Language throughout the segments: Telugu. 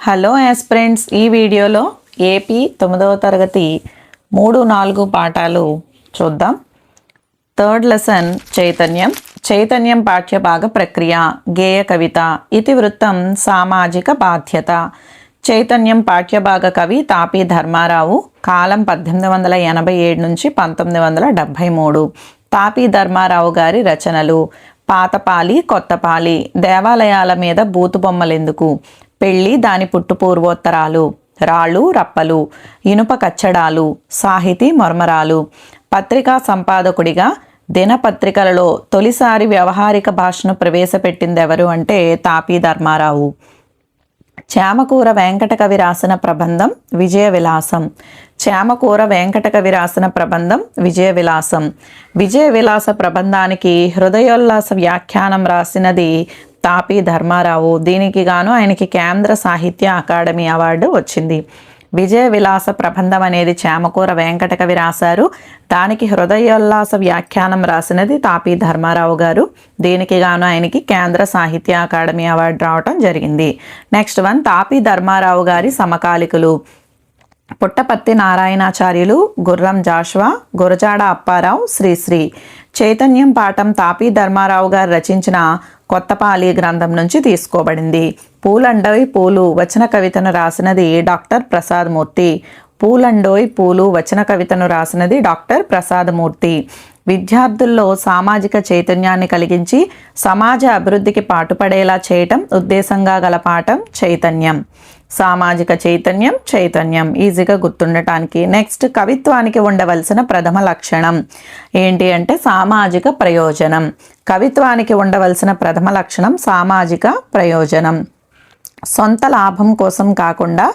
హలో యాస్పిరెంట్స్, ఈ వీడియోలో ఏపీ 9వ తరగతి 3-4 పాఠాలు చూద్దాం. థర్డ్ లెసన్ చైతన్యం పాఠ్యభాగ ప్రక్రియ, గేయ కవిత, ఇతివృత్తం, సామాజిక బాధ్యత. చైతన్యం పాఠ్యభాగ కవి తాపీ ధర్మారావు, కాలం 1887 నుంచి 1973. తాపీ ధర్మారావు గారి రచనలు: పాతపాలి, కొత్తపాలి, దేవాలయాల మీద బూతు బొమ్మలెందుకు, పెళ్ళి దాని పుట్టుపూర్వోత్తరాలు, రాళ్ళు రప్పలు, ఇనుప కచ్చడాలు, సాహితీ మర్మరాలు. పత్రికా సంపాదకుడిగా దినపత్రికలలో తొలిసారి వ్యవహారిక భాషను ప్రవేశపెట్టిందెవరు అంటే తాపీ ధర్మారావు. చేమకూర వెంకటకవి రాసిన ప్రబంధం విజయవిలాసం. చేమకూర వెంకటకవి రాసిన ప్రబంధం విజయవిలాసం. విజయవిలాస ప్రబంధానికి హృదయోల్లాస వ్యాఖ్యానం రాసినది తాపీ ధర్మారావు. దీనికి గాను ఆయనకి కేంద్ర సాహిత్య అకాడమీ అవార్డు వచ్చింది. విజయ విలాస ప్రబంధం అనేది చేమకూర వెంకటకవి రాశారు. దానికి హృదయోల్లాస వ్యాఖ్యానం రాసినది తాపీ ధర్మారావు గారు. దీనికి గాను ఆయనకి కేంద్ర సాహిత్య అకాడమీ అవార్డు రావటం జరిగింది. నెక్స్ట్ వన్, తాపీ ధర్మారావు గారి సమకాలికులు: పుట్టపర్తి నారాయణాచార్యులు, గుర్రం జాషువా, గురజాడ అప్పారావు, శ్రీశ్రీ. చైతన్యం పాఠం తాపీ ధర్మారావు గారు రచించిన కొత్తపాలి గ్రంథం నుంచి తీసుకోబడింది. పూలండోయ్ పూలు వచన కవితను రాసినది డాక్టర్ ప్రసాదమూర్తి. పూలండోయ్ పూలు వచన కవితను రాసినది డాక్టర్ ప్రసాదమూర్తి. విద్యార్థుల్లో సామాజిక చైతన్యాన్ని కలిగించి సమాజ అభివృద్ధికి పాటుపడేలా చేయటం ఉద్దేశంగా గల పాఠం చైతన్యం. సామాజిక చైతన్యం ఈజీగా గుర్తుండటానికి. నెక్స్ట్, కవిత్వానికి ఉండవలసిన ప్రథమ లక్షణం ఏంటి అంటే సామాజిక ప్రయోజనం. కవిత్వానికి ఉండవలసిన ప్రథమ లక్షణం సామాజిక ప్రయోజనం. సొంత లాభం కోసం కాకుండా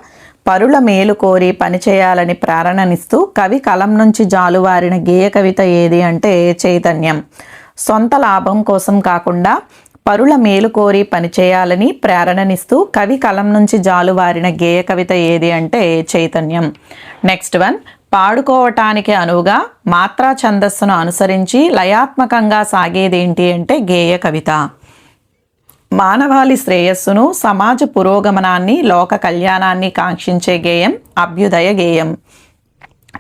పరుల మేలు కోరి పనిచేయాలని ప్రేరణనిస్తూ కవి కలం నుంచి జాలువారిన గేయ కవిత ఏది అంటే చైతన్యం. సొంత లాభం కోసం కాకుండా పరుల మేలు కోరి పనిచేయాలని ప్రేరణనిస్తూ కవి కలం నుంచి జాలువారిన గేయ కవిత ఏది అంటే చైతన్యం. నెక్స్ట్ వన్, పాడుకోవటానికి అనువుగా మాత్రా ఛందస్సును అనుసరించి లయాత్మకంగా సాగేదేంటి అంటే గేయ కవిత. మానవాళి శ్రేయస్సును, సమాజ పురోగమనాన్ని, లోక కళ్యాణాన్ని కాంక్షించే గేయం అభ్యుదయ గేయం.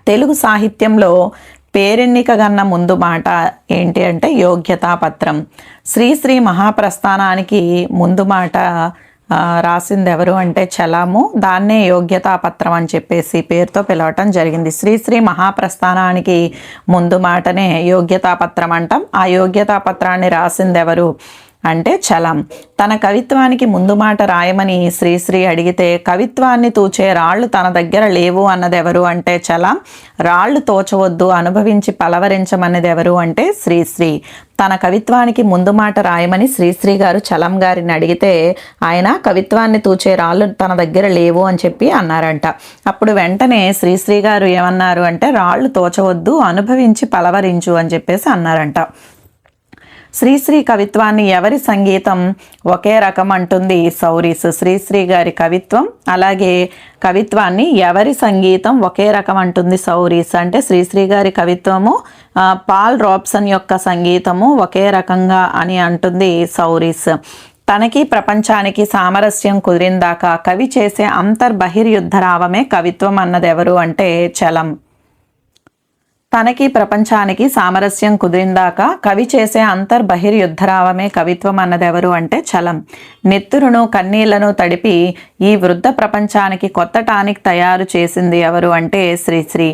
తెలుగు సాహిత్యంలో పేరెన్నికగన్న ముందు మాట ఏంటి అంటే యోగ్యతాపత్రం. శ్రీశ్రీ మహాప్రస్థానానికి ముందు మాట రాసింది ఎవరు అంటే చలాము. దాన్నే యోగ్యతాపత్రం అని చెప్పేసి పేరుతో పిలవటం జరిగింది. శ్రీశ్రీ మహాప్రస్థానానికి ముందు మాటనే యోగ్యతాపత్రం అంటాం. ఆ యోగ్యతాపత్రాన్ని రాసింది ఎవరు అంటే చలం. తన కవిత్వానికి ముందు మాట రాయమని శ్రీశ్రీ అడిగితే కవిత్వాన్ని తూచే రాళ్ళు తన దగ్గర లేవు అన్నది ఎవరు అంటే చలం. రాళ్ళు తోచవద్దు, అనుభవించి పలవరించమన్నది ఎవరు అంటే శ్రీశ్రీ. తన కవిత్వానికి ముందు మాట రాయమని శ్రీశ్రీ గారు చలం గారిని అడిగితే ఆయన కవిత్వాన్ని తూచే రాళ్ళు తన దగ్గర లేవు అని చెప్పి అన్నారంట. అప్పుడు వెంటనే శ్రీశ్రీ గారు ఏమన్నారు అంటే రాళ్ళు తోచవద్దు, అనుభవించి పలవరించు అని చెప్పేసి అన్నారంట. శ్రీశ్రీ కవిత్వాన్ని ఎవరి సంగీతం ఒకే రకం అంటుంది సౌరీస్. శ్రీశ్రీ గారి కవిత్వం అలాగే కవిత్వాన్ని ఎవరి సంగీతం ఒకే రకం అంటుంది సౌరీస్ అంటే శ్రీశ్రీ గారి కవిత్వము పాల్ రాబ్సన్ యొక్క సంగీతము ఒకే రకంగా అని అంటుంది సౌరీస్. తనకి ప్రపంచానికి సామరస్యం కుదిరిందాక కవి చేసే అంతర్బహిర్యుద్ధరావమే కవిత్వం అన్నది ఎవరు అంటే చలం. తనకి ప్రపంచానికి సామరస్యం కుదిరిందాక కవి చేసే అంతర్బహిర్యుద్ధరావమే కవిత్వం అన్నదెవరు అంటే చలం. నెత్తురును కన్నీళ్లను తడిపి ఈ వృద్ధ ప్రపంచానికి కొత్త టానిక్ తయారు చేసింది ఎవరు అంటే శ్రీశ్రీ.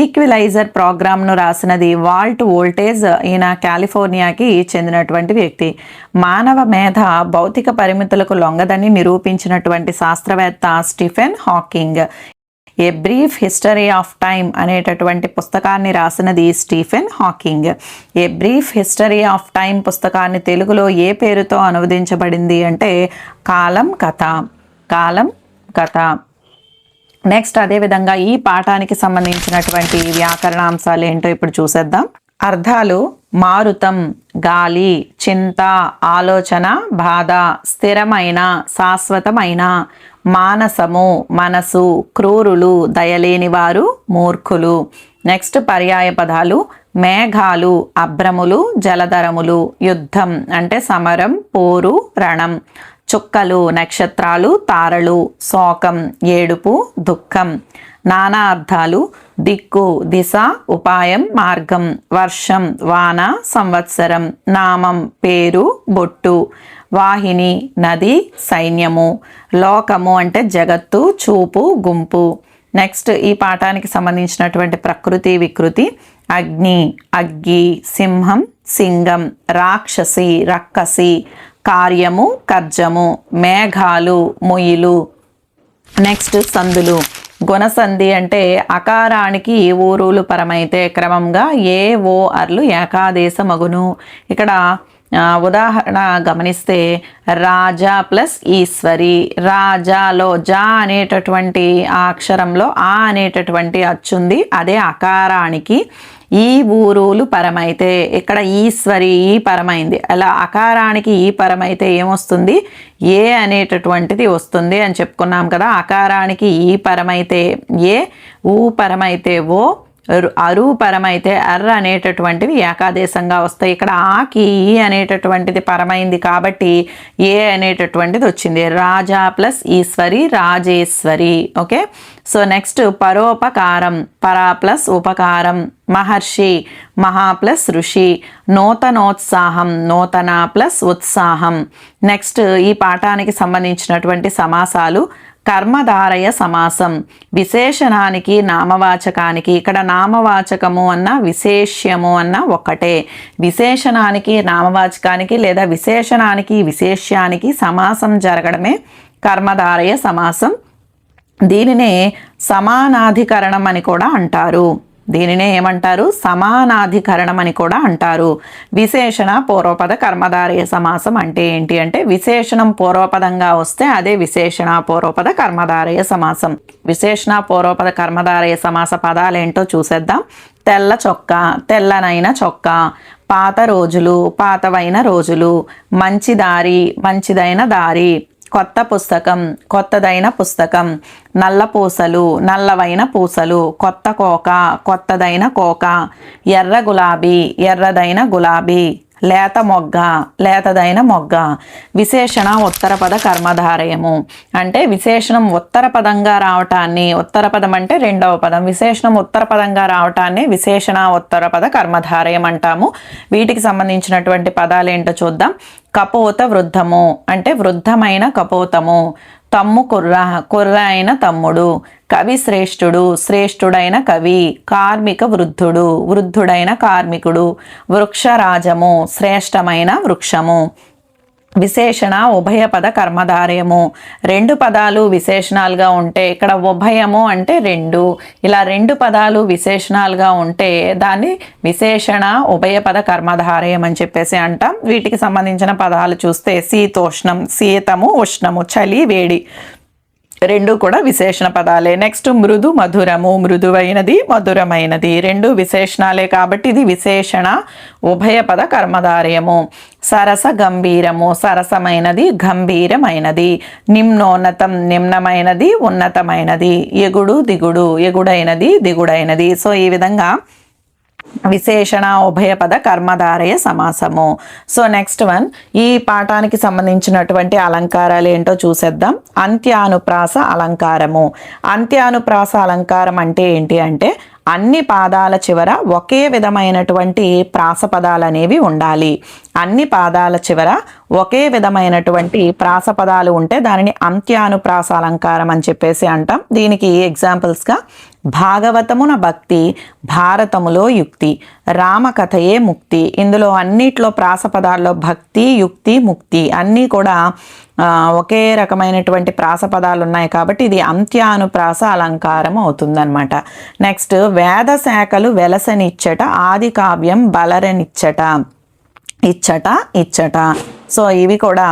ఈక్విలైజర్ ప్రోగ్రామ్ను రాసినది వాల్ట్ వోల్టేజ్. ఈయన కాలిఫోర్నియాకి చెందినటువంటి వ్యక్తి. మానవ మేధ భౌతిక పరిమితులకు లొంగదని నిరూపించినటువంటి శాస్త్రవేత్త Stephen Hawking. A brief history of time అనేటటువంటి పుస్తకాన్ని రాసినది Stephen Hawking. A brief history of time పుస్తకాన్ని తెలుగులో ఏ పేరుతో అనువదించబడింది అంటే కాలం కథ. నెక్స్ట్, అదేవిధంగా ఈ పాఠానికి సంబంధించినటువంటి వ్యాకరణాంశాలు ఏంటో ఇప్పుడు చూసేద్దాం. అర్థాలు: మారుతం, గాలి, చింత, ఆలోచన, బాధ, స్థిరమైన, శాశ్వతమైన, మానసము, మనసు, క్రూరులు, దయలేనివారు, మూర్ఖులు. నెక్స్ట్, పర్యాయ పదాలు: మేఘాలు, అభ్రములు, జలధరములు, యుద్ధం అంటే సమరం, పోరు, రణం, చుక్కలు నక్షత్రాలు తారలు, శోకం ఏడుపు దుఃఖం, నానా అర్థాలు దిక్కు దిశ ఉపాయం మార్గం, వర్షం వాన సంవత్సరం, నామం పేరు బొట్టు, వాహిని నది సైన్యము, లోకము అంటే జగత్తు చూపు గుంపు. నెక్స్ట్ ఈ పాఠానికి సంబంధించినటువంటి ప్రకృతి వికృతి అగ్ని అగ్గి, సింహం సింగం, రాక్షసి రక్కసి, కార్యము కర్జము, మేఘాలు మొయ్యిలు. నెక్స్ట్ సందులు గుణసంధి అంటే అకారానికి ఊరులు పరమైతే క్రమంగా ఏ ఓ అర్లు ఏకాదేశమగును. ఇక్కడ ఉదాహరణ గమనిస్తే రాజా ప్లస్ ఈశ్వరి, రాజాలో జా అనేటటువంటి ఆ అక్షరంలో ఆ అనేటటువంటి అచ్చుంది, అదే అకారానికి ఈ ఊరులు పరమైతే, ఇక్కడ ఈశ్వరి ఈ పరమైంది, అలా అకారానికి ఈ పరమైతే ఏమొస్తుంది ఏ అనేటటువంటిది వస్తుంది అని చెప్పుకున్నాం కదా. అకారానికి ఈ పరమైతే ఏ, ఊ పరమైతే ఓ, అరు పరమైతే అర్ర అనేటటువంటివి ఏకాదేశంగా వస్తాయి. ఇక్కడ ఆకి ఈ అనేటటువంటిది పరమైంది కాబట్టి ఏ అనేటటువంటిది వచ్చింది. రాజా ప్లస్ ఈశ్వరి రాజేశ్వరి. ఓకే, సో నెక్స్ట్ పరోపకారం పరా ప్లస్ ఉపకారం, మహర్షి మహా ప్లస్ ఋషి, నూతనోత్సాహం నూతన ప్లస్ ఉత్సాహం. నెక్స్ట్ ఈ పాఠానికి సంబంధించినటువంటి సమాసాలు కర్మధారయ సమాసం, విశేషణానికి నామవాచకానికి, ఇక్కడ నామవాచకము అన్న విశేష్యము అన్న ఒక్కటే, విశేషణానికి నామవాచకానికి లేదా విశేషణానికి విశేష్యానికి సమాసం జరగడమే కర్మధారయ సమాసం. దీనినే సమానాధికరణం అని కూడా అంటారు. దీనినే ఏమంటారు సమానాధికరణం అని కూడా అంటారు. విశేషణ పూర్వపద కర్మధారయ సమాసం అంటే ఏంటి అంటే విశేషణం పూర్వపదంగా వస్తే అదే విశేషణ పూర్వపద కర్మధారయ సమాసం. విశేషణ పూర్వపద కర్మధారయ సమాస పదాలు ఏంటో చూసేద్దాం. తెల్ల చొక్కా తెల్లనైన చొక్కా, పాత రోజులు పాతవైన రోజులు, మంచి దారి మంచిదైన దారి, కొత్త పుస్తకం కొత్తదైన పుస్తకం, నల్ల పూసలు నల్లవైన పూసలు, కొత్త కోక కొత్తదైన కోక, ఎర్ర గులాబీ ఎర్రదైన గులాబీ, లేత మొగ్గ లేతదైన మొగ్గ. విశేషణ ఉత్తరపద కర్మధారయము అంటే విశేషణం ఉత్తర పదంగా రావటాన్ని, ఉత్తర పదం అంటే రెండవ పదం, విశేషణం ఉత్తర పదంగా రావటాన్ని విశేషణ ఉత్తరపద కర్మధారయం అంటాము. వీటికి సంబంధించినటువంటి పదాలు ఏంటో చూద్దాం. కపోత వృద్ధము అంటే వృద్ధమైన కపోతము, తమ్ము కుర్ర కుర్ర అయిన తమ్ముడు, కవి శ్రేష్ఠుడు శ్రేష్ఠుడైన కవి, కార్మిక వృద్ధుడు వృద్ధుడైన కార్మికుడు, వృక్షరాజము శ్రేష్టమైన వృక్షము. విశేషణ ఉభయపద కర్మధారయము, రెండు పదాలు విశేషణాలుగా ఉంటే, ఇక్కడ ఉభయము అంటే రెండు, ఇలా రెండు పదాలు విశేషణాలుగా ఉంటే దాన్ని విశేషణ ఉభయపద కర్మధారయం అని చెప్పేసి అంటాం. వీటికి సంబంధించిన పదాలు చూస్తే శీతోష్ణం శీతము ఉష్ణము చలి వేడి రెండు కూడా విశేషణ పదాలే. నెక్స్ట్ మృదు మధురము మృదువైనది మధురమైనది రెండు విశేషణాలే కాబట్టి ఇది విశేషణ ఉభయపద కర్మధారయము. సరస గంభీరము సరసమైనది గంభీరమైనది, నిమ్నోన్నతం నిమ్నమైనది ఉన్నతమైనది, ఎగుడు దిగుడు ఎగుడైనది దిగుడైనది. సో ఈ విధంగా విశేషణ ఉభయపద కర్మధారయ సమాసము. సో నెక్స్ట్ వన్, ఈ పాఠానికి సంబంధించినటువంటి అలంకారాలు ఏంటో చూసేద్దాం. అంత్యానుప్రాస అలంకారము. అంత్యానుప్రాస అలంకారం అంటే ఏంటి అంటే అన్ని పాదాల చివర ఒకే విధమైనటువంటి ప్రాసపదాలు అనేవి ఉండాలి. అన్ని పాదాల చివర ఒకే విధమైనటువంటి ప్రాసపదాలు ఉంటే దానిని అంత్యానుప్రాస అలంకారం అని చెప్పేసి అంటాం. దీనికి ఎగ్జాంపుల్స్గా భాగవతమున భక్తి భారతములో యుక్తి, రామకథయే ముక్తి. ఇందులో అన్నిట్లో ప్రాసపదాల్లో భక్తి యుక్తి ముక్తి అన్నీ కూడా ఒకే రకమైనటువంటి ప్రాసపదాలు ఉన్నాయి కాబట్టి ఇది అంత్యానుప్రాస అలంకారం అవుతుందన్నమాట. నెక్స్ట్ వేద శాఖలు వెలసనిచ్చట ఆది కావ్యం బలరనిచ్చట ఇచ్చట ఇచ్చట. సో ఇవి కూడా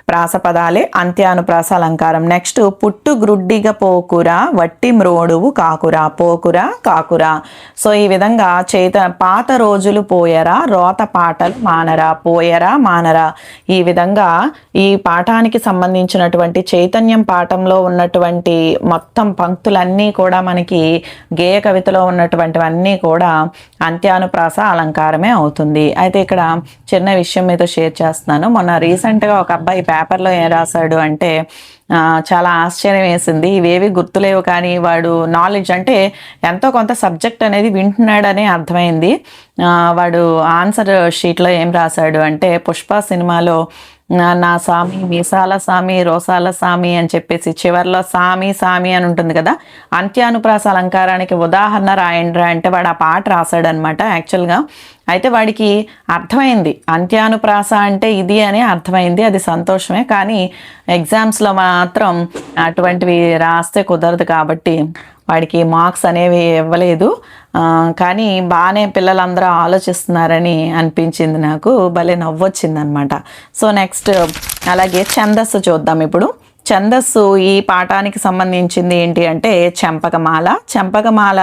ప్రాసపదాలే అంత్యానుప్రాస అలంకారం. నెక్స్ట్ పుట్టు గ్రుడ్డిగ పోకుర వట్టి మ్రోడువు కాకురా పోకుర కాకురా. సో ఈ విధంగా పాత రోజులు పోయరా రోత పాటలు మానరా పోయరా మానరా. ఈ విధంగా ఈ పాఠానికి సంబంధించినటువంటి చైతన్యం పాఠంలో ఉన్నటువంటి మొత్తం పంక్తులన్నీ కూడా మనకి గేయ కవితలో ఉన్నటువంటివన్నీ కూడా అంత్యానుప్రాస అలంకారమే అవుతుంది. అయితే ఇక్కడ చిన్న విషయం మీతో షేర్ చేస్తున్నాను. మొన్న రీసెంట్గా ఒక అబ్బాయి పేపర్లో ఏం రాశాడు అంటే చాలా ఆశ్చర్యం వేసింది. ఇవేవి గుర్తులేవు కానీ వాడు నాలెడ్జ్ అంటే ఎంతో కొంత సబ్జెక్ట్ అనేది వింటున్నాడని అర్థమైంది. వాడు ఆన్సర్ షీట్లో ఏం రాశాడు అంటే పుష్ప సినిమాలో నా సామి మీసాల సామి రోసాల సామి అని చెప్పేసి చివర్లో సామి సామి అని ఉంటుంది కదా, అంత్యానుప్రాస అలంకారానికి ఉదాహరణ రాయండ్రా అంటే వాడు ఆ పాట రాశాడనమాట యాక్చువల్గా. అయితే వాడికి అర్థమైంది అంత్యానుప్రాస అంటే ఇది అని అర్థమైంది, అది సంతోషమే. కానీ ఎగ్జామ్స్లో మాత్రం అటువంటివి రాస్తే కుదరదు కాబట్టి వాడికి మార్క్స్ అనేవి ఇవ్వలేదు. కానీ బాగానే పిల్లలందరూ ఆలోచిస్తున్నారని అనిపించింది నాకు, భలే నవ్వొచ్చింది అనమాట. సో నెక్స్ట్ అలాగే ఛందస్సు చూద్దాం ఇప్పుడు. ఛందస్సు ఈ పాఠానికి సంబంధించింది ఏంటి అంటే చెంపకమాల. చెంపకమాల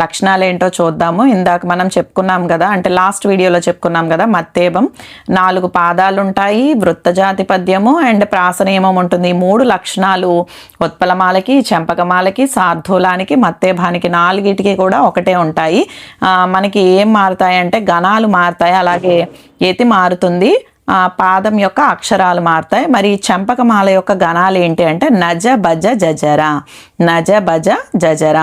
లక్షణాలు ఏంటో చూద్దాము. ఇందాక మనం చెప్పుకున్నాం కదా, అంటే లాస్ట్ వీడియోలో చెప్పుకున్నాం కదా, మత్తేభం 4 పాదాలు ఉంటాయి, వృత్తజాతి పద్యము అండ్ ప్రాసనియమం ఉంటుంది. 3 లక్షణాలు ఉత్పలమాలకి, చెంపకమాలకి, శార్దూలానికి, మత్తేభానికి 4టికి కూడా ఒకటే ఉంటాయి. మనకి ఏం మారుతాయి అంటే గణాలు మారుతాయి, అలాగే యతి మారుతుంది, పాదం యొక్క అక్షరాలు మారుతాయి. మరి చెంపకమాల యొక్క గణాలు ఏంటి అంటే నజ భజ జజర, నజ భజ జజర.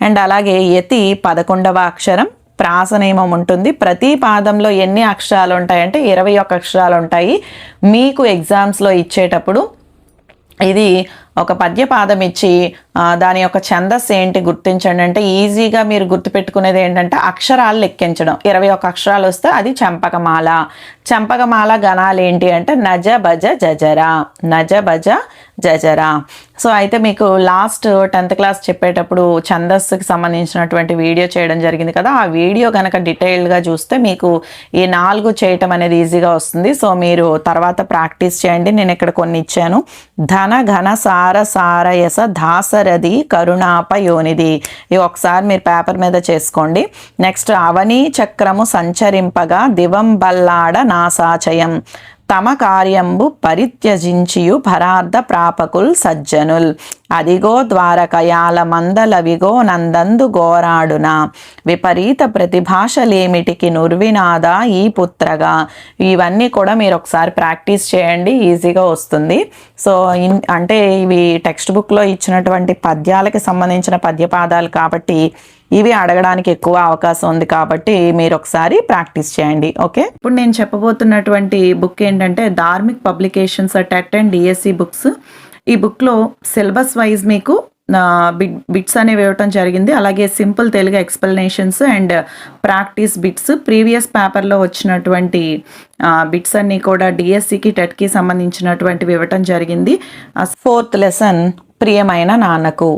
అండ్ అలాగే యతి 11వ అక్షరం, ప్రాసనియమం ఉంటుంది. ప్రతి పాదంలో ఎన్ని అక్షరాలు ఉంటాయంటే 21 అక్షరాలు ఉంటాయి. మీకు ఎగ్జామ్స్లో ఇచ్చేటప్పుడు ఇది ఒక పద్యపాదం ఇచ్చి దాని యొక్క ఛందస్సు ఏంటి గుర్తించండి అంటే ఈజీగా మీరు గుర్తుపెట్టుకునేది ఏంటంటే అక్షరాలు లెక్కించడం. 21 అక్షరాలు వస్తే అది చెంపకమాల. చెంపకమాల గణాలు ఏంటి అంటే నజ భజ జజర, నజ భజ జజర. సో అయితే మీకు లాస్ట్ 10th క్లాస్ చెప్పేటప్పుడు ఛందస్సుకి సంబంధించినటువంటి వీడియో చేయడం జరిగింది కదా, ఆ వీడియో కనుక డీటెయిల్డ్గా చూస్తే మీకు ఈ 4 చేయటం అనేది ఈజీగా వస్తుంది. సో మీరు తర్వాత ప్రాక్టీస్ చేయండి. నేను ఇక్కడ కొన్ని ఇచ్చాను. ధన ఘన సార సారయస దాసరథి కరుణాపయోనిధి, ఇవి ఒకసారి మీరు పేపర్ మీద చేసుకోండి. నెక్స్ట్ అవని చక్రము సంచరింపగా దివం బల్లాడ నాసాచయం, తమ కార్యంబు పరిత్యజించియు పరార్థ ప్రాపకుల్ సజ్జనుల్, అదిగో ద్వారకయాల మందలవిగో నందందు గోరాడున, విపరీత ప్రతిభాషలేమిటికి నుర్వినాద ఈ పుత్రగా. ఇవన్నీ కూడా మీరు ఒకసారి ప్రాక్టీస్ చేయండి, ఈజీగా వస్తుంది. సో అంటే ఇవి టెక్స్ట్ బుక్లో ఇచ్చినటువంటి పద్యాలకి సంబంధించిన పద్యపాదాలు కాబట్టి ఇవి అడగడానికి ఎక్కువ అవకాశం ఉంది కాబట్టి మీరు ఒకసారి ప్రాక్టీస్ చేయండి. ఓకే, ఇప్పుడు నేను చెప్పబోతున్నటువంటి బుక్ ఏంటంటే Dharmik publications TET and DSC books. ఈ బుక్లో సిలబస్ వైజ్ మీకు బిట్స్ అనేవి ఇవ్వటం జరిగింది. అలాగే simple Telugu explanations and practice bits, previous పేపర్లో వచ్చినటువంటి బిట్స్ అన్నీ కూడా డిఎస్సికి టెట్కి సంబంధించినటువంటివి ఇవ్వటం జరిగింది. 4th లెసన్ ప్రియమైన నాన్నకు.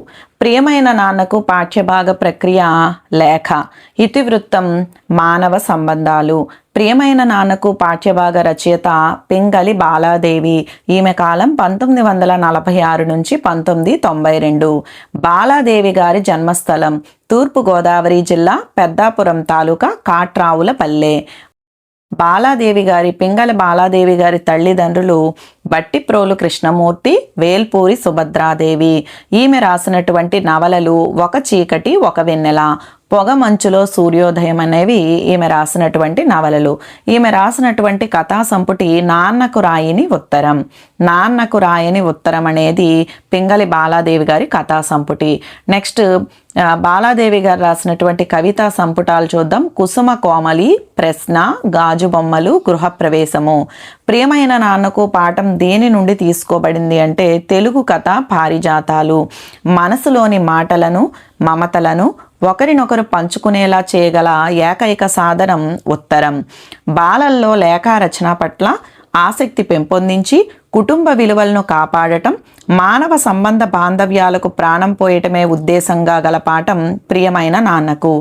ప్రియమైన నాన్నకు పాఠ్యభాగ ప్రక్రియ లేఖ, ఇతివృత్తం మానవ సంబంధాలు. ప్రియమైన నాన్నకు పాఠ్యభాగ రచయిత పింగళి బాలాదేవి. ఈమె కాలం 1946 నుంచి 1992. బాలాదేవి గారి జన్మస్థలం తూర్పుగోదావరి జిల్లా పెద్దాపురం తాలూకా కాట్రావులపల్లె. బాలాదేవి గారి పింగళి బాలాదేవి గారి తల్లిదండ్రులు బట్టిప్రోలు కృష్ణమూర్తి, వేల్పూరి సుభద్రాదేవి. ఈమె రాసినటువంటి నవలలు ఒక చీకటి ఒక వెన్నెల, పొగ మంచులో సూర్యోదయం అనేవి ఈమె రాసినటువంటి నవలలు. ఈమె రాసినటువంటి కథా సంపుటి నాన్నకు రాయని ఉత్తరం. నాన్నకు రాయని ఉత్తరం అనేది పింగళి బాలాదేవి గారి కథా సంపుటి. నెక్స్ట్ బాలాదేవి గారు రాసినటువంటి కవితా సంపుటాలు చూద్దాం. కుసుమ కోమలి, ప్రశ్న, గాజు బొమ్మలు, గృహప్రవేశము. ప్రియమైన నాన్నకు పాఠం దేని నుండి తీసుకోబడింది అంటే తెలుగు కథ పారిజాతాలు. మనసులోని మాటలను, మమతలను ఒకరినొకరు పంచుకునేలా చేయగల ఏకైక సాధనం ఉత్తరం. బాలల్లో లేఖారచన పట్ల ఆసక్తి పెంపొందించి కుటుంబ విలువలను కాపాడటం, మానవ సంబంధ బాంధవ్యాలకు ప్రాణం పోయటమే ఉద్దేశంగా గల పాఠం ప్రియమైన నాన్నకు.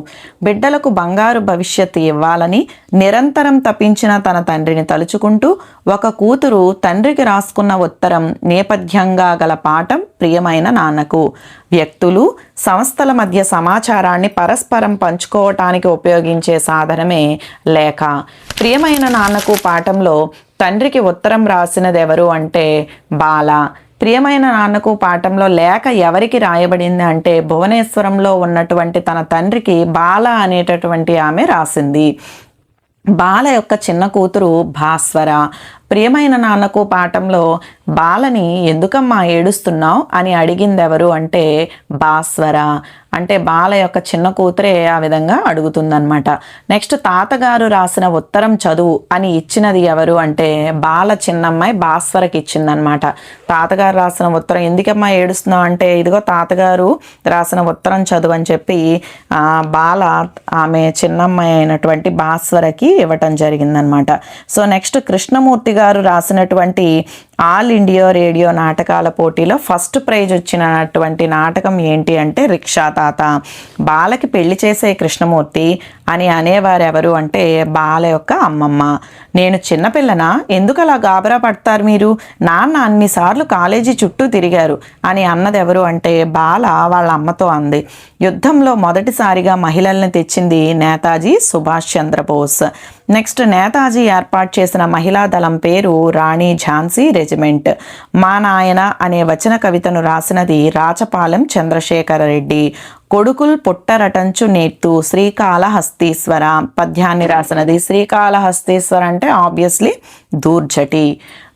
బిడ్డలకు బంగారు భవిష్యత్తు ఇవ్వాలని నిరంతరం తపించిన తన తండ్రిని తలుచుకుంటూ ఒక కూతురు తండ్రికి రాసుకున్న ఉత్తరం నేపథ్యంగా గల పాఠం ప్రియమైన నాన్నకు. వ్యక్తులు, సంస్థల మధ్య సమాచారాన్ని పరస్పరం పంచుకోవటానికి ఉపయోగించే సాధనమే లేఖ. ప్రియమైన నాన్నకు పాఠంలో తండ్రికి ఉత్తరం రాసినది ఎవరు అంటే బాల. ప్రియమైన నాన్నకు పాఠంలో లేఖ ఎవరికి రాయబడింది అంటే భువనేశ్వరంలో ఉన్నటువంటి తన తండ్రికి బాల అనేటటువంటి ఆమె రాసింది. బాల యొక్క చిన్న కూతురు భాస్వర. ప్రియమైన నాన్నకు పాఠంలో బాలని ఎందుకమ్మా ఏడుస్తున్నావు అని అడిగింది ఎవరు అంటే భాస్వర. అంటే బాల యొక్క చిన్న కూతురే ఆ విధంగా అడుగుతుందన్నమాట. నెక్స్ట్ తాతగారు రాసిన ఉత్తరం చదువు అని ఇచ్చినది ఎవరు అంటే బాల చిన్నమ్మాయి భాస్వరకి ఇచ్చిందనమాట. తాతగారు రాసిన ఉత్తరం ఎందుకమ్మా ఏడుస్తున్నావు అంటే ఇదిగో తాతగారు రాసిన ఉత్తరం చదువు అని చెప్పి బాల ఆమె చిన్నమ్మాయి అయినటువంటి భాస్వరకి ఇవ్వటం జరిగిందనమాట. సో నెక్స్ట్ కృష్ణమూర్తి గారు రాసినటువంటి ఆల్ ఇండియా రేడియో నాటకాల పోటీలో ఫస్ట్ ప్రైజ్ వచ్చినటువంటి నాటకం ఏంటి అంటే రిక్షా తాత. బాలకి పెళ్లి చేసే కృష్ణమూర్తి అని అనేవారు ఎవరు అంటే బాల యొక్క అమ్మమ్మ. నేను చిన్నపిల్లనా, ఎందుకు అలా గాబరా పడతారు మీరు, నాన్న అన్నిసార్లు కాలేజీ చుట్టూ తిరిగారు అని అన్నది ఎవరు అంటే బాల వాళ్ళ అమ్మతో అంది. యుద్ధంలో మొదటిసారిగా మహిళల్ని తెచ్చింది నేతాజీ సుభాష్ చంద్రబోస్. నెక్స్ట్ నేతాజీ ఏర్పాటు చేసిన మహిళా దళం పేరు రాణి ఝాన్సీ రెజిమెంట్. మా నాయన అనే వచన కవితను రాసినది రాచపాలెం చంద్రశేఖర రెడ్డి. కొడుకుల్ పుట్టరటంచు నేత్తు శ్రీకాళహస్తీశ్వర పద్యాన్ని రాసినది శ్రీకాళహస్తీశ్వర అంటే ఆబ్వియస్లీ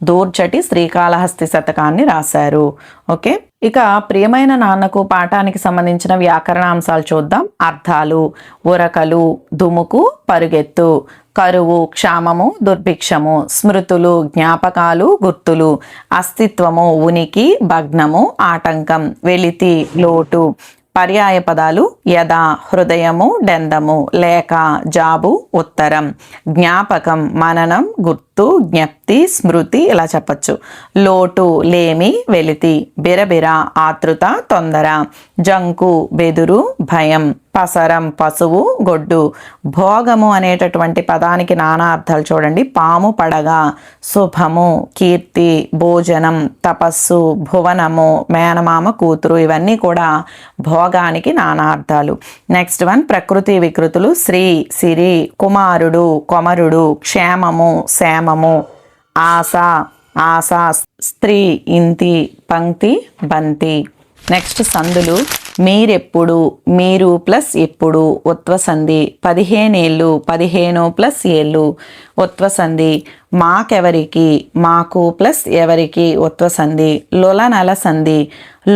దూర్జటి శ్రీకాళహస్తి శతకాన్ని రాశారు. ఓకే, ఇక ప్రియమైన నాన్నకు పాఠానికి సంబంధించిన వ్యాకరణాంశాలు చూద్దాం. అర్థాలు: ఉరకలు, దుముకు, పరుగెత్తు. కరువు, క్షామము, దుర్భిక్షము. స్మృతులు, జ్ఞాపకాలు, గుర్తులు. అస్తిత్వము, ఉనికి, భగ్నము, ఆటంకం. వెలితి, లోటు. పర్యాయ పదాలు: యథ, హృదయము, డెందము. లేఖ, జాబు, ఉత్తరం. జ్ఞాపకం, మననం, గుర్తు, జ్ఞప్తి, స్మృతి ఇలా చెప్పచ్చు. లోటు, లేమి, వెలితి. బిరబిర, ఆతృత, తొందర. జంకు, బెదురు, భయం. పసరం, పశువు, గొడ్డు. భోగము అనేటటువంటి పదానికి నానా అర్థాలు చూడండి. పాము, పడగ. శుభము, కీర్తి, భోజనం, తపస్సు, భువనము, మేనమామ కూతురు. ఇవన్నీ కూడా భోగానికి నానా అర్థాలు. నెక్స్ట్ వన్ ప్రకృతి వికృతులు: శ్రీ, సిరి, కుమారుడు, కొమరుడు. క్షేమము, సేమము. ఆశ, ఆశ. స్త్రీ, ఇంతి, పంక్తి, బంతి. నెక్స్ట్ సందులు: మీరెప్పుడు, మీరు ప్లస్ ఎప్పుడు ఉత్వసంధి. 15 ఏళ్ళు, 15 ప్లస్ ఏళ్ళు ఉత్వసంధి. మాకెవరికి, మాకు ప్లస్ ఎవరికి ఉత్వసంధి. లొలనల సంధి.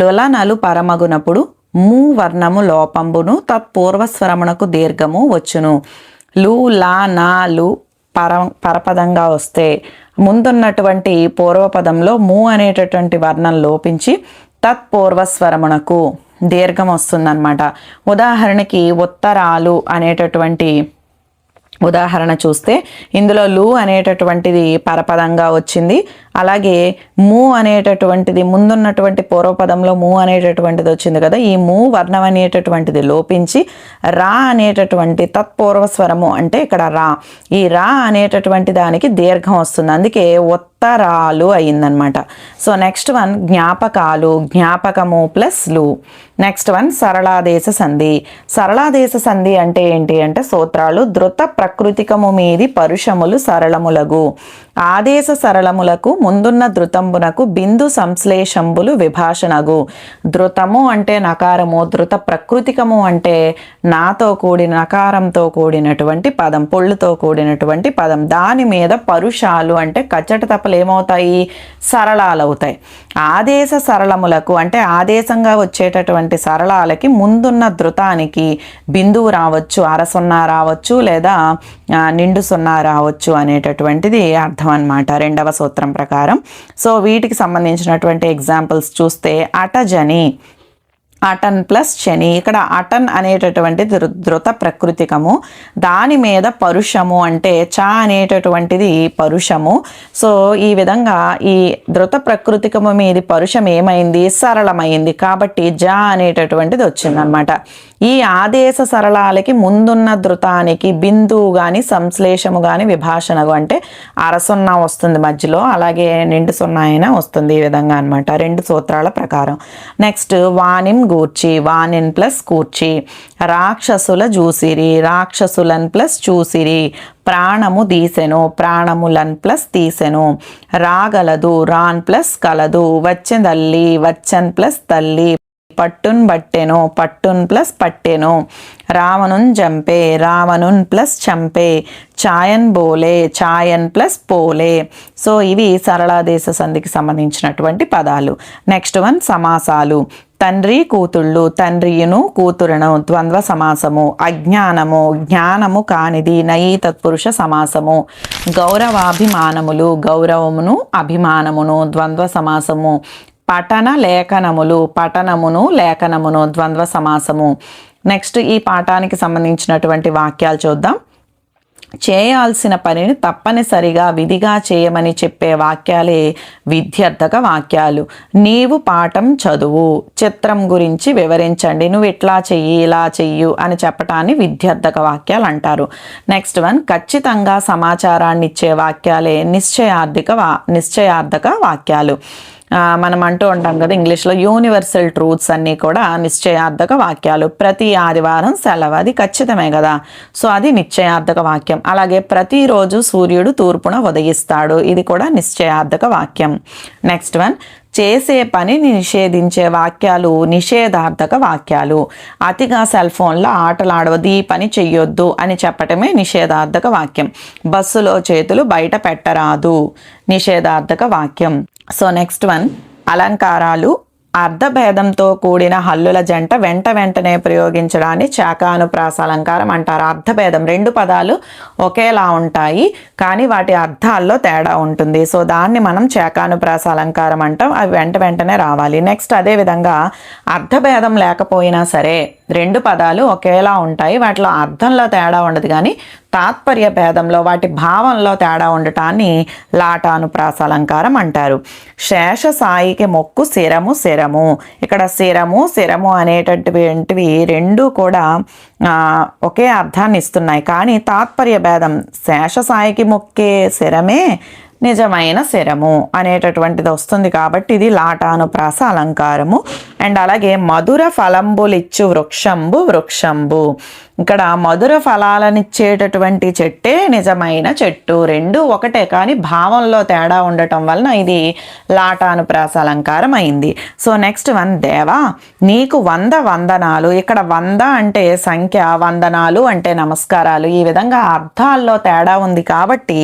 లొలనలు పరమగునప్పుడు ము వర్ణము లోపంబును తత్పూర్వస్వరమునకు దీర్ఘము వచ్చును. లు, లా, నా, లు పరపదంగా వస్తే ముందున్నటువంటి పూర్వపదంలో ము అనేటటువంటి వర్ణం లోపించి తత్పూర్వస్వరమునకు దీర్ఘం వస్తుందన్నమాట. ఉదాహరణకి ఉత్తరాలు అనేటటువంటి ఉదాహరణ చూస్తే ఇందులో లు అనేటటువంటిది పరపదంగా వచ్చింది. అలాగే ము అనేటటువంటిది ముందున్నటువంటి పూర్వపదంలో ము అనేటటువంటిది వచ్చింది కదా, ఈ ము వర్ణం అనేటటువంటిది లోపించి రా అనేటటువంటి తత్పూర్వస్వరము అంటే ఇక్కడ రా, ఈ రా అనేటటువంటి దానికి దీర్ఘం వస్తుంది. అందుకే ఉత్తరాలు అయిందనమాట. సో నెక్స్ట్ వన్ జ్ఞాపకాలు. జ్ఞాపకము ప్లస్ లు. నెక్స్ట్ వన్ సరళాదేశ సంధి. సరళాదేశ సంధి అంటే ఏంటి అంటే సూత్రాలు: ధృత ప్రకృతికము మీది పరుషములు సరళములగు. ఆదేశ సరళములకు ముందున్న ధృతంబునకు బిందు సంశ్లేషంబులు విభాషణగు. ధృతము అంటే నకారము, ధృత ప్రకృతికము అంటే నాతో కూడిన నకారంతో కూడినటువంటి పదం, పొళ్ళుతో కూడినటువంటి పదం. దాని మీద పరుషాలు అంటే కచ్చట తప్పలు ఏమవుతాయి, సరళాలు అవుతాయి. ఆదేశ సరళములకు అంటే ఆదేశంగా వచ్చేటటువంటి సరళాలకి ముందున్న ధృతానికి బిందువు రావచ్చు, అరసున్నా రావచ్చు, లేదా నిండు సున్నా రావచ్చు అనేటటువంటిది అర్థం అన్నమాట రెండవ సూత్రం ప్రకారం. సో వీటికి సంబంధించినటువంటి ఎగ్జాంపుల్స్ చూస్తే అటజని, అటన్ ప్లస్ శని. ఇక్కడ అటన్ అనేటటువంటిది ధృత ప్రకృతికము, దాని మీద పరుషము అంటే చ అనేటటువంటిది పరుషము. సో ఈ విధంగా ఈ ధృత ప్రకృతికము మీది పరుషం ఏమైంది, సరళమైంది, కాబట్టి జ అనేటటువంటిది వచ్చిందనమాట. ఈ ఆదేశ సరళాలకి ముందున్న ధృతానికి బిందువు కానీ సంశ్లేషము కానీ విభాషణగు అంటే అరసున్నా వస్తుంది మధ్యలో, అలాగే నిండు సున్నా అయినా వస్తుంది, ఈ విధంగా అనమాట రెండు సూత్రాల ప్రకారం. నెక్స్ట్ వాణిం గూర్చి. వాణిన్ ప్లస్ కూర్చి. రాక్షసుల జూసిరి. రాక్షసులన్ ప్లస్ చూసిరి. ప్రాణము తీసెను. ప్రాణములన్ ప్లస్ తీసెను. రాగలదు. రాన్ ప్లస్ కలదు. వచ్చెదల్లి. వచ్చన్ ప్లస్ తల్లి. పట్టున్ బట్టెను, పట్టున్ ప్లస్ పట్టెను. రావణున్ జంపే, రావణున్ ప్లస్ చంపే. చాయన్ బోలే, చాయన్ ప్లస్ పోలే. సో ఇవి సరళాదేశ సంధికి సంబంధించినటువంటి పదాలు. నెక్స్ట్ వన్ సమాసాలు. తండ్రి కూతుళ్ళు, తండ్రియును కూతురును ద్వంద్వ సమాసము. అజ్ఞానము, జ్ఞానము కానిది నయీ తత్పురుష సమాసము. గౌరవాభిమానములు, గౌరవమును అభిమానమును ద్వంద్వ సమాసము. పఠన లేఖనములు, పఠనమును లేఖనమును ద్వంద్వ సమాసము. నెక్స్ట్ ఈ పాఠానికి సంబంధించినటువంటి వాక్యాలు చూద్దాం. చేయాల్సిన పనిని తప్పనిసరిగా విధిగా చేయమని చెప్పే వాక్యాలే విధ్యర్థక వాక్యాలు. నీవు పాఠం చదువు, చిత్రం గురించి వివరించండి, నువ్వు ఇట్లా చెయ్యి ఇలా చెయ్యు అని చెప్పటాన్ని విధ్యర్థక వాక్యాలు అంటారు. నెక్స్ట్ వన్ ఖచ్చితంగా సమాచారాన్ని ఇచ్చే వాక్యాలే నిశ్చయార్థక వాక్యాలు. మనం అంటూ ఉంటాం కదా ఇంగ్లీష్లో యూనివర్సల్ ట్రూత్స్ అన్నీ కూడా నిశ్చయార్థక వాక్యాలు. ప్రతి ఆదివారం సెలవు, అది ఖచ్చితమే కదా, సో అది నిశ్చయార్థక వాక్యం. అలాగే ప్రతిరోజు సూర్యుడు తూర్పున ఉదయిస్తాడు, ఇది కూడా నిశ్చయార్థక వాక్యం. నెక్స్ట్ వన్ చేసే పనిని నిషేధించే వాక్యాలు నిషేధార్థక వాక్యాలు. అతిగా సెల్ ఫోన్లో ఆటలాడవద్దు, ఈ పని చెయ్యొద్దు అని చెప్పటమే నిషేధార్థక వాక్యం. బస్సులో చేతులు బయట పెట్టరాదు, నిషేధార్థక వాక్యం. సో నెక్స్ట్ వన్ అలంకారాలు. అర్ధభేదంతో కూడిన హల్లుల జంట వెంటనే ప్రయోగించడాన్ని చాకానుప్రాస అలంకారం అంటారు. అర్ధభేదం, రెండు పదాలు ఒకేలా ఉంటాయి కానీ వాటి అర్థాల్లో తేడా ఉంటుంది, సో దాన్ని మనం చాకానుప్రాస అలంకారం అంటాం. అవి వెంటనే రావాలి. నెక్స్ట్ అదేవిధంగా అర్ధభేదం లేకపోయినా సరే రెండు పదాలు ఒకేలా ఉంటాయి, వాటిలో అర్థంలో తేడా ఉండదు కానీ తాత్పర్య భేదంలో వాటి భావంలో తేడా ఉండటాన్ని లాటానుప్రాస అలంకారం అంటారు. శేష సాయికి మొక్కు శిరము. ఇక్కడ శిరము అనేటటువంటివి రెండు కూడా ఒకే అర్థాన్ని ఇస్తున్నాయి కానీ తాత్పర్య భేదం. శేష సాయికి మొక్కే శిరమే నిజమైన శిరము అనేటటువంటిది వస్తుంది కాబట్టి ఇది లాటానుప్రాస అలంకారము. అండ్ అలాగే మధుర ఫలంబులిచ్చు వృక్షంబు. ఇక్కడ మధుర ఫలాలనిచ్చేటటువంటి చెట్టే నిజమైన చెట్టు, రెండు ఒకటే కానీ భావంలో తేడా ఉండటం వలన ఇది లాటానుప్రాస అలంకారం అయింది. సో నెక్స్ట్ వన్ దేవా నీకు 100 వందనాలు. ఇక్కడ 100 అంటే సంఖ్య, వందనాలు అంటే నమస్కారాలు. ఈ విధంగా అర్థాల్లో తేడా ఉంది కాబట్టి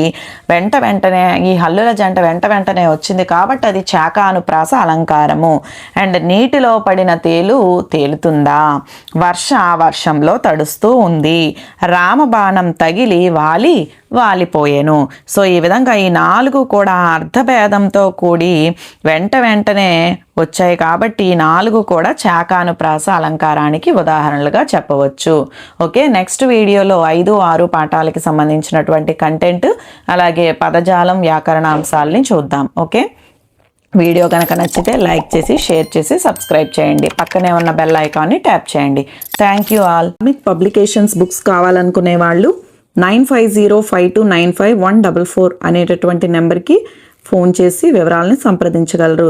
వెంటనే ఈ హల్లుల జంట వెంటనే వచ్చింది కాబట్టి అది చాకానుప్రాస అలంకారము. అండ్ నీటిలో పడిన తేలు తేలుతుందా, వర్షంలో తడుస్తూ ఉంది, రామబాణం తగిలి వాలిపోయేను. సో ఈ విధంగా ఈ 4 కూడా అర్థభేదంతో కూడి వెంటనే వచ్చాయి కాబట్టి ఈ 4 కూడా చాకానుప్రాస అలంకారానికి ఉదాహరణలుగా చెప్పవచ్చు. ఓకే, నెక్స్ట్ వీడియోలో 5, 6 పాఠాలకి సంబంధించినటువంటి కంటెంట్ అలాగే పదజాలం వ్యాకరణాంశాలని చూద్దాం. ఓకే, వీడియో కనుక నచ్చితే లైక్ చేసి షేర్ చేసి సబ్స్క్రైబ్ చేయండి, పక్కనే ఉన్న బెల్ ఐకాన్ని ట్యాప్ చేయండి. Thank you all. మీకు పబ్లికేషన్స్ బుక్స్ కావాలనుకునే వాళ్ళు 9505295144 అనేటటువంటి నెంబర్కి ఫోన్ చేసి వివరాలను సంప్రదించగలరు.